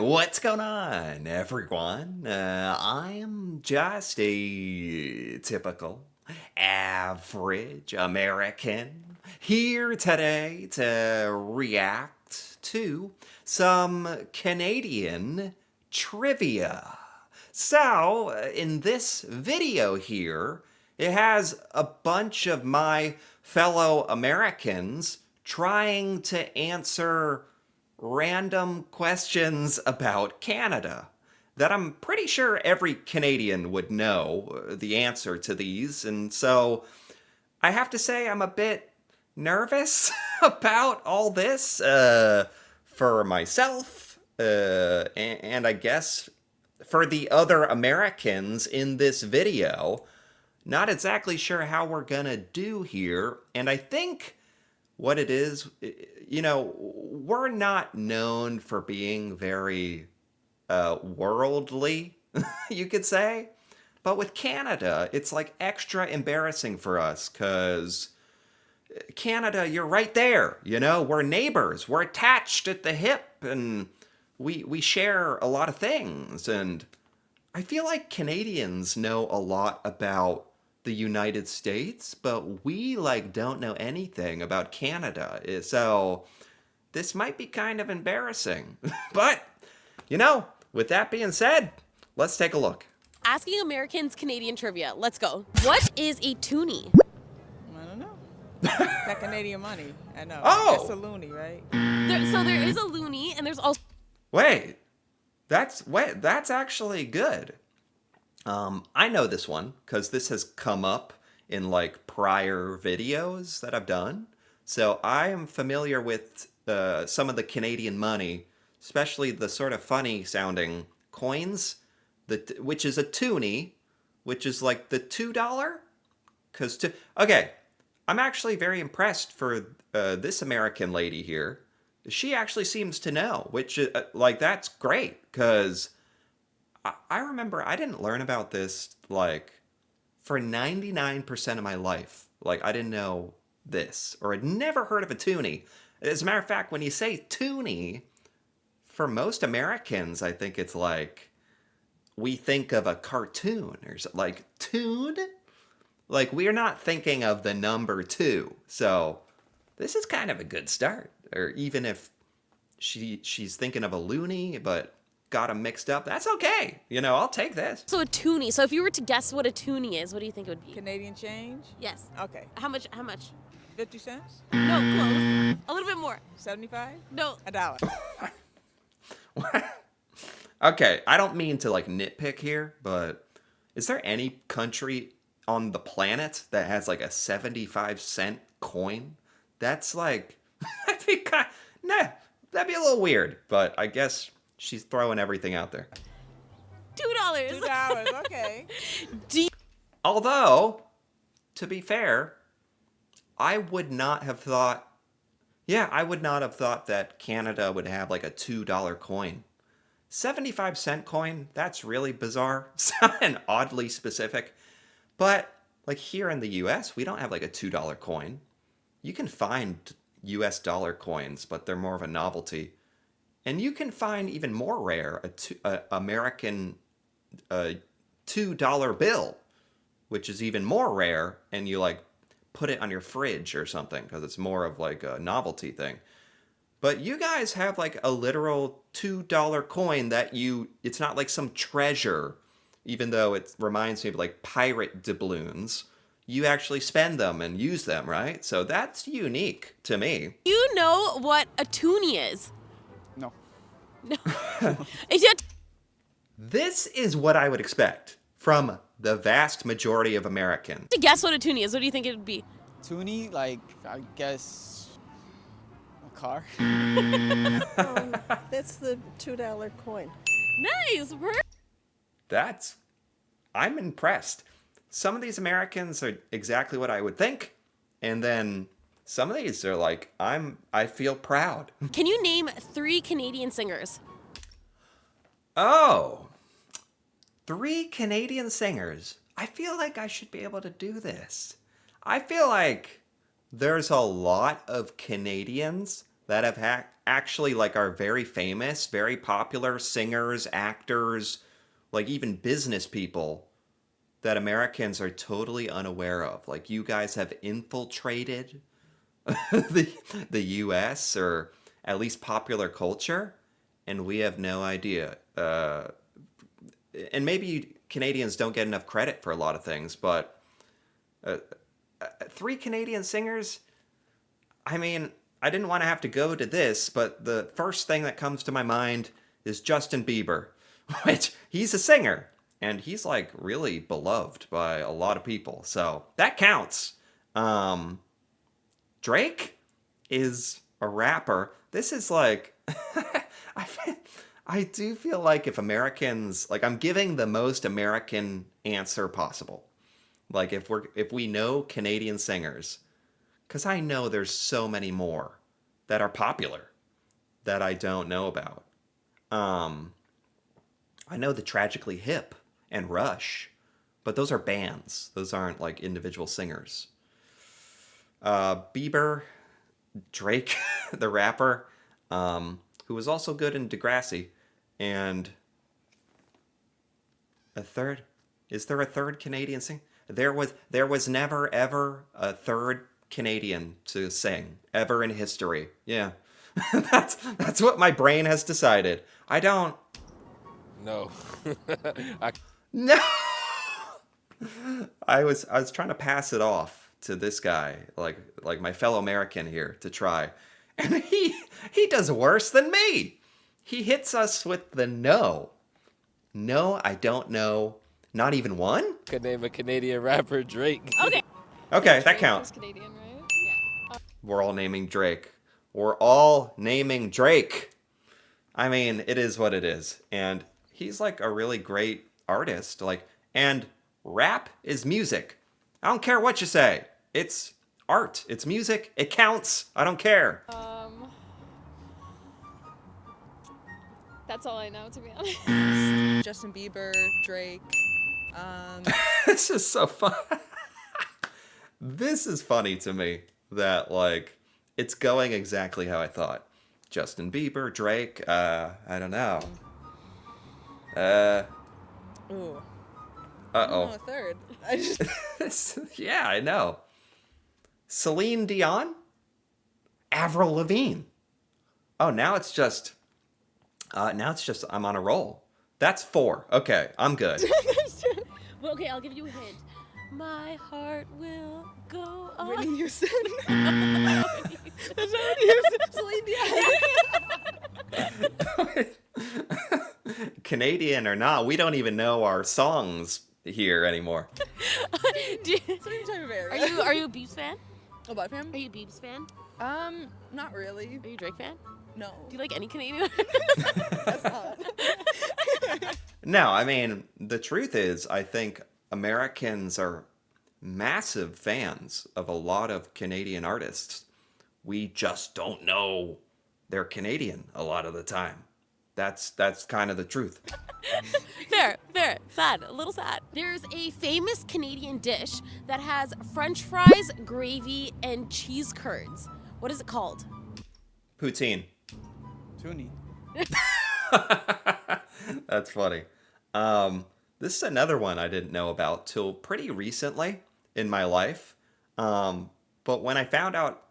What's going on, everyone? I am just a typical, average American here today to react to some Canadian trivia. So, in this video here, it has a bunch of my fellow Americans trying to answer random questions about Canada that I'm pretty sure every Canadian would know the answer to these. And so I have to say, I'm a bit nervous about all this for myself and I guess for the other Americans in this video. Not exactly sure how we're gonna do here. And I think what it is, we're not known for being very worldly, you could say. But with Canada, it's like extra embarrassing for us because Canada, you're right there. We're neighbors. We're attached at the hip, and we share a lot of things. And I feel like Canadians know a lot about the United States, but we like don't know anything about Canada. So this might be kind of embarrassing. But, with that being said, let's take a look. Asking Americans Canadian trivia. Let's go. What is a toonie? I don't know. That Canadian money. I know. Oh! That's a loony, right? So there is a loonie, and there's also Wait, that's actually good. I know this one because this has come up in like prior videos that I've done. So I am familiar with some of the Canadian money, especially the sort of funny sounding coins, which is a toonie, which is like the $2. Okay, I'm actually very impressed for this American lady here. She actually seems to know, which that's great because I remember I didn't learn about this like for 99% of my life. Like I didn't know this or I'd never heard of a toonie. As a matter of fact, when you say toonie, for most Americans, I think it's like we think of a cartoon or like toon. Like we're not thinking of the number two. So this is kind of a good start. Or even if she's thinking of a loony, but got them mixed up. That's okay. I'll take this. a toonie. So if you were to guess what a toonie is, what do you think it would be? Canadian change? Yes. Okay. How much? How much? 50 cents? No, close. A little bit more. 75? No. A dollar. Okay, I don't mean to like nitpick here, but is there any country on the planet that has like a 75-cent coin? That's like, that'd be a little weird, but I guess she's throwing everything out there. $2. $2. Okay. Although, to be fair, I would not have thought that Canada would have like a $2 coin. 75-cent coin, that's really bizarre and oddly specific. But like here in the US, we don't have like a $2 coin. You can find US dollar coins, but they're more of a novelty. And you can find even more rare a American $2 bill, which is even more rare, and you like put it on your fridge or something because it's more of like a novelty thing. But you guys have like a literal $2 coin that it's not like some treasure, even though it reminds me of like pirate doubloons. You actually spend them and use them, right? So that's unique to me. You know what a toonie is? No. No. If you This is what I would expect from the vast majority of Americans. had to guess what a toonie is, what do you think it would be? Toonie, like, I guess a car. That's the $2 coin. Nice. I'm impressed. Some of these Americans are exactly what I would think. And then some of these are like, I feel proud. Can you name 3 Canadian singers? Oh, 3 Canadian singers. I feel like I should be able to do this. I feel like there's a lot of Canadians that have actually like are very famous, very popular singers, actors, like even business people that Americans are totally unaware of. Like you guys have infiltrated the the US or at least popular culture and we have no idea. And maybe Canadians don't get enough credit for a lot of things, but three Canadian singers, I mean, I didn't want to have to go to this, but the first thing that comes to my mind is Justin Bieber, which he's a singer and he's like really beloved by a lot of people. So that counts. Drake is a rapper. This is like, I do feel like if Americans, like I'm giving the most American answer possible. Like if we know Canadian singers, because I know there's so many more that are popular that I don't know about. I know the Tragically Hip and Rush, but those are bands. Those aren't like individual singers. Bieber, Drake, the rapper, who was also good in Degrassi, and a third. Is there a third Canadian singer? There was never ever a third Canadian to sing ever in history. Yeah, that's what my brain has decided. I don't. No. No. I was trying to pass it off to this guy, like my fellow American here, to try, and he does worse than me. He hits us with the no. No, I don't know. Not even one? Could name a Canadian rapper, Drake. Okay. Okay, that counts. Canadian, right? Yeah. We're all naming Drake. We're all naming Drake. I mean, it is what it is. And he's like a really great artist. Like, and rap is music. I don't care what you say. It's art. It's music. It counts. I don't care. That's all I know, to be honest. Justin Bieber, Drake. This is so fun. This is funny to me that like it's going exactly how I thought. Justin Bieber, Drake, I don't know. Ooh. Uh-oh. A third. I just. Yeah, I know. Celine Dion? Avril Lavigne. Oh, now it's just I'm on a roll. That's 4. Okay, I'm good. Well, okay, I'll give you a hint. My heart will go on. Whitney Houston. That's not Whitney Houston. Celine Dion. Canadian or not, we don't even know our songs here anymore. Do you- Same type of area. are you a Biebs fan? A what fan? Are you a Biebs fan? Not really. Are you a Drake fan? No. Do you like any Canadian? That's not. No, I mean, the truth is, I think Americans are massive fans of a lot of Canadian artists. We just don't know they're Canadian a lot of the time. That's kind of the truth. Fair. Sad. A little sad. There's a famous Canadian dish that has French fries, gravy, and cheese curds. What is it called? Poutine. Toonie. That's funny. This is another one I didn't know about till pretty recently in my life. But when I found out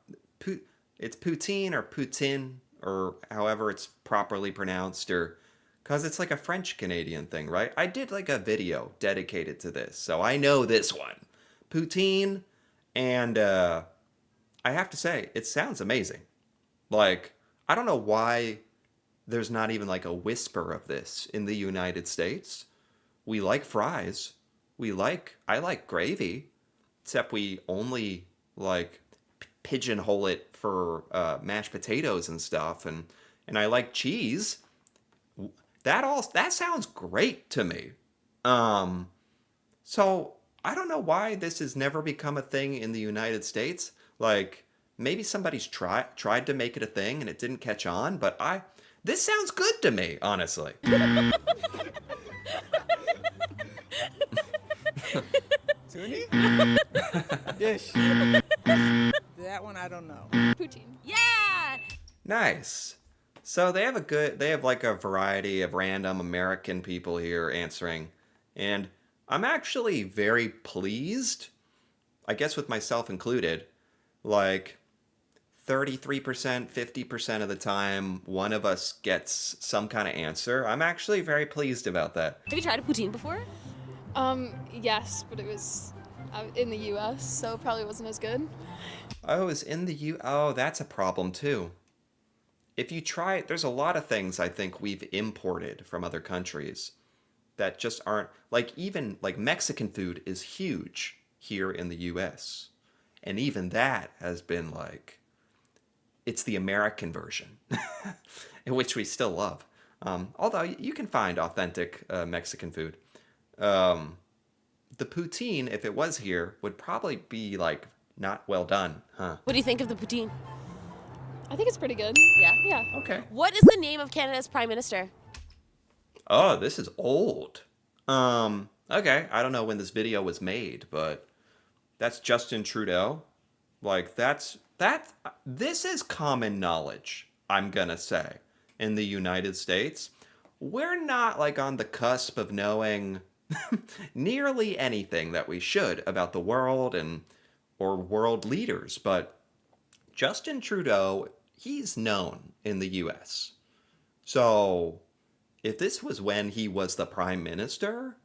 it's poutine or poutine or however it's properly pronounced, or because it's like a French Canadian thing, right? I did like a video dedicated to this, so I know this one. Poutine, and I have to say, it sounds amazing. Like, I don't know why there's not even like a whisper of this in the United States. We like fries. I like gravy, except we only like pigeonhole it for mashed potatoes and stuff, and I like cheese. That sounds great to me. So I don't know why this has never become a thing in the United States. Like maybe somebody's tried to make it a thing and it didn't catch on, but this sounds good to me, honestly. Toonie? Dish. That one I don't know. Poutine. Yeah! Nice. So they have like a variety of random American people here answering, and I'm actually very pleased, I guess with myself included, like 33%, 50% of the time, one of us gets some kind of answer. I'm actually very pleased about that. Have you tried a poutine before? Yes, but it was in the U.S., so it probably wasn't as good. Oh, it's in the U. Oh, that's a problem too. If you try, there's a lot of things I think we've imported from other countries that just aren't like even like Mexican food is huge here in the US. And even that has been like it's the American version, which we still love. Although you can find authentic Mexican food. The poutine, if it was here, would probably be like not well done, huh? What do you think of the poutine? I think it's pretty good. Yeah. Yeah. Okay. What is the name of Canada's prime minister? Oh, this is old. Okay. I don't know when this video was made, but that's Justin Trudeau. Like this is common knowledge, I'm gonna say. In the United States, we're not like on the cusp of knowing nearly anything that we should about the world and or world leaders, but Justin Trudeau, he's known in the US. So, if this was when he was the prime minister,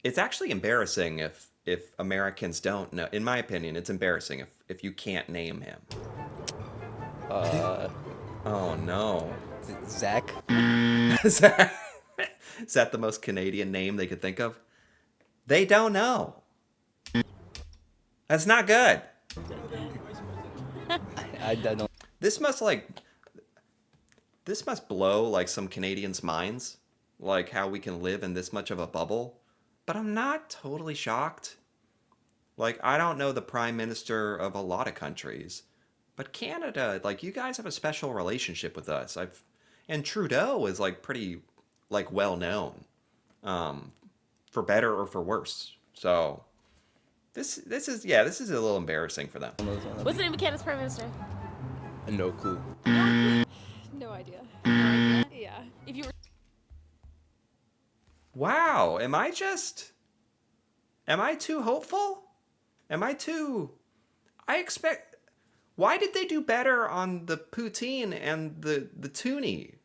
it's actually embarrassing if Americans don't know. In my opinion, it's embarrassing if you can't name him. Oh no. Zach. Is that the most Canadian name they could think of? They don't know. That's not good. I don't know. This must blow like some Canadians' minds, like how we can live in this much of a bubble. But I'm not totally shocked. Like I don't know the prime minister of a lot of countries, but Canada, like you guys have a special relationship with us. And Trudeau is like pretty like well known, for better or for worse. So this is a little embarrassing for them. What's the name of Canada's prime minister? No clue. No idea. Yeah. If you were Wow, am I too hopeful? I expect, why did they do better on the poutine and the toonie?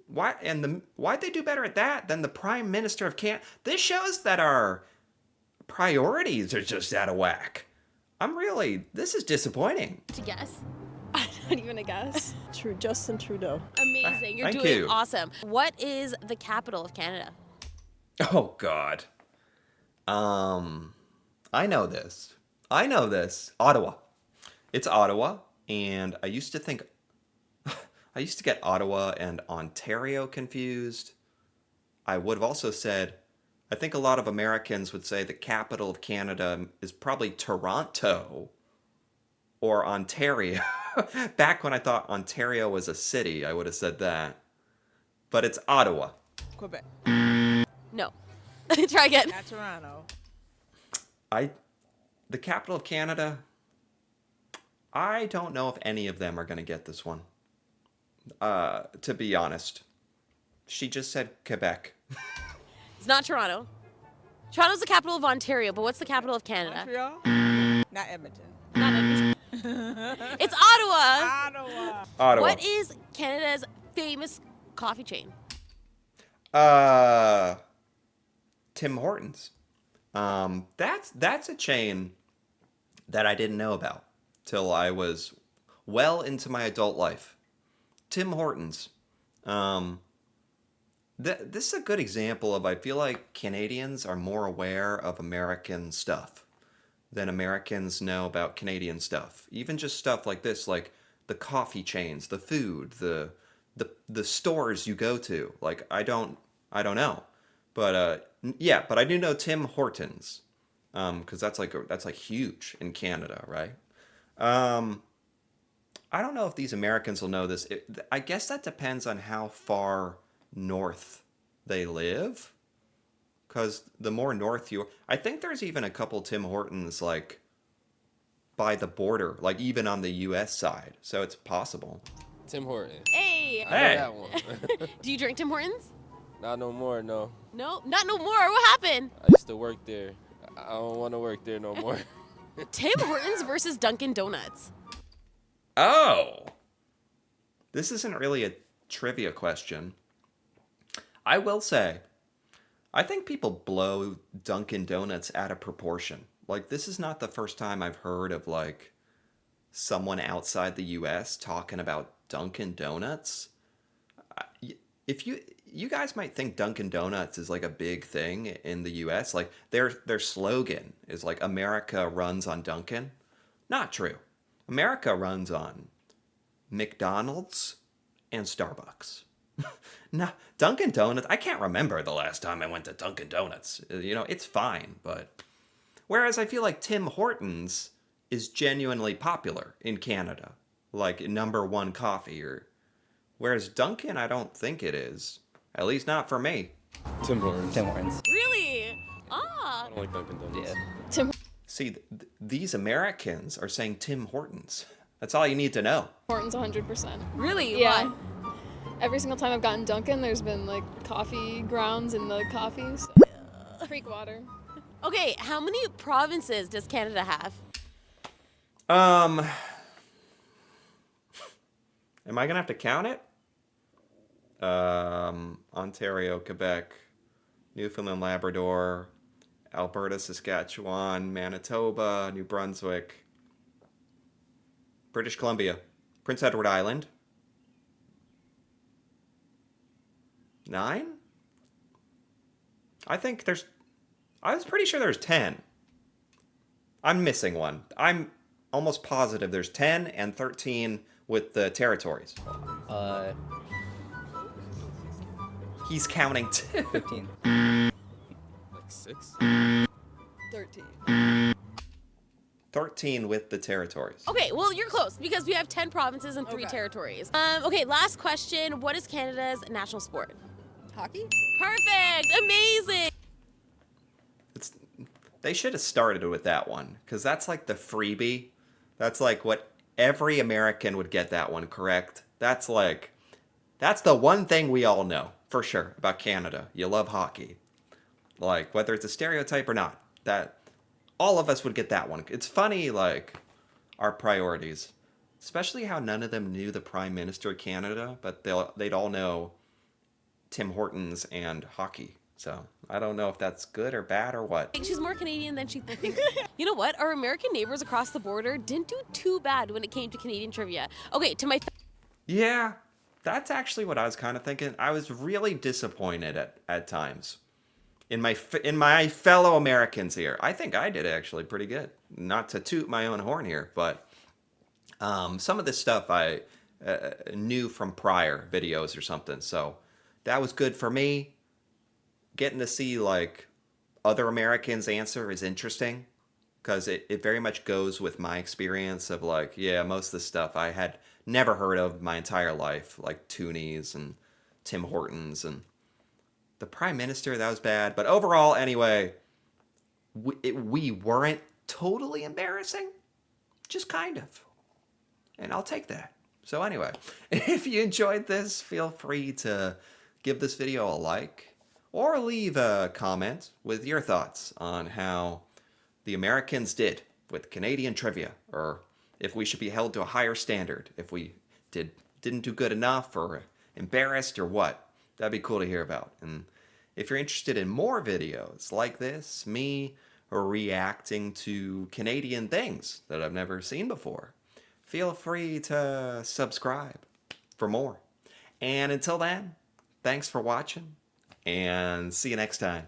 Why'd they do better at that than the prime minister of Canada? This shows that our priorities are just out of whack. This is disappointing. to guess, Not even a guess. Justin Trudeau. amazing. You're Thank doing you. awesome. What is the capital of Canada? Oh God. I know this. Ottawa. It's Ottawa, and I used to get Ottawa and Ontario confused. I would have also said, I think a lot of Americans would say the capital of Canada is probably Toronto or Ontario. Back when I thought Ontario was a city, I would have said that. But it's Ottawa. Quebec, No. Try again. not Toronto. The capital of Canada, I don't know if any of them are going to get this one. To be honest. She just said Quebec. It's not Toronto. Toronto's the capital of Ontario, but what's the capital of Canada? Montreal, not Edmonton. Not Edmonton. It's Ottawa. Ottawa. Ottawa. What is Canada's famous coffee chain? Tim Hortons. That's a chain that I didn't know about till I was well into my adult life. Tim Hortons. This is a good example of, I feel like Canadians are more aware of American stuff than Americans know about Canadian stuff. Even just stuff like this, like the coffee chains, the food, the stores you go to. Like I don't know. But but I do know Tim Hortons. Cuz that's like huge in Canada, right? I don't know if these Americans will know this. I guess that depends on how far north they live. Because the more north I think there's even a couple Tim Hortons like by the border, like even on the U.S. side. So it's possible. Tim Horton. Hey, Really? I Hey. know that one. Do you drink Tim Hortons? Not no more, no. No, not no more. What happened? I used to work there. I don't want to work there no more. Tim Hortons versus Dunkin' Donuts. Oh. This isn't really a trivia question. I will say, I think people blow Dunkin' Donuts out of proportion. Like, this is not the first time I've heard of, like, someone outside the US talking about Dunkin' Donuts. If you guys might think Dunkin' Donuts is like a big thing in the US, like their slogan is like America runs on Dunkin'. Not true. America runs on McDonald's and Starbucks. No, Dunkin' Donuts, I can't remember the last time I went to Dunkin' Donuts. You know, it's fine, but whereas I feel like Tim Hortons is genuinely popular in Canada, like #1 coffee, or whereas Dunkin', I don't think it is. At least not for me. Tim Hortons. Tim Hortons. Really? Ah. I don't like Dunkin' Donuts. Yeah. Tim See, these Americans are saying Tim Hortons. That's all you need to know. Hortons 100%. Really? Yeah. Why? Every single time I've gotten Dunkin', there's been like coffee grounds in the coffee. So. Creek water. Okay, how many provinces does Canada have? Am I gonna have to count it? Ontario, Quebec, Newfoundland, Labrador, Alberta, Saskatchewan, Manitoba, New Brunswick, British Columbia, Prince Edward Island. 9? I was pretty sure there's 10. I'm missing one. I'm almost positive there's 10 and 13 with the territories. He's counting too. 15. Like 6? 13. 13 with the territories. Okay, well, you're close because we have 10 provinces and 3 Okay. territories. Okay, last question. What is Canada's national sport? Hockey? Perfect! Amazing! They should have started with that one, because that's like the freebie. That's like what every American would get that one correct. That's the one thing we all know for sure about Canada. You love hockey. Like, whether it's a stereotype or not, that all of us would get that one. It's funny, like, our priorities. Especially how none of them knew the Prime Minister of Canada, but they'd all know Tim Hortons and hockey. So I don't know if that's good or bad or what. She's more Canadian than she thinks. You know what? Our American neighbors across the border didn't do too bad when it came to Canadian trivia. Okay, to my Yeah, that's actually what I was kind of thinking. I was really disappointed at times in my fellow Americans here. I think I did actually pretty good. Not to toot my own horn here, but some of this stuff I knew from prior videos or something. So that was good for me. Getting to see like other Americans answer is interesting because it very much goes with my experience of like, yeah, most of the stuff I had never heard of my entire life, like Toonies and Tim Hortons and the Prime Minister. That was bad. But overall, anyway, we weren't totally embarrassing, just kind of. And I'll take that. So anyway, if you enjoyed this, feel free to give this video a like or leave a comment with your thoughts on how the Americans did with Canadian trivia, or if we should be held to a higher standard, if we didn't do good enough or embarrassed or what. That'd be cool to hear about. And if you're interested in more videos like this, me reacting to Canadian things that I've never seen before, feel free to subscribe for more. And until then, thanks for watching, and see you next time.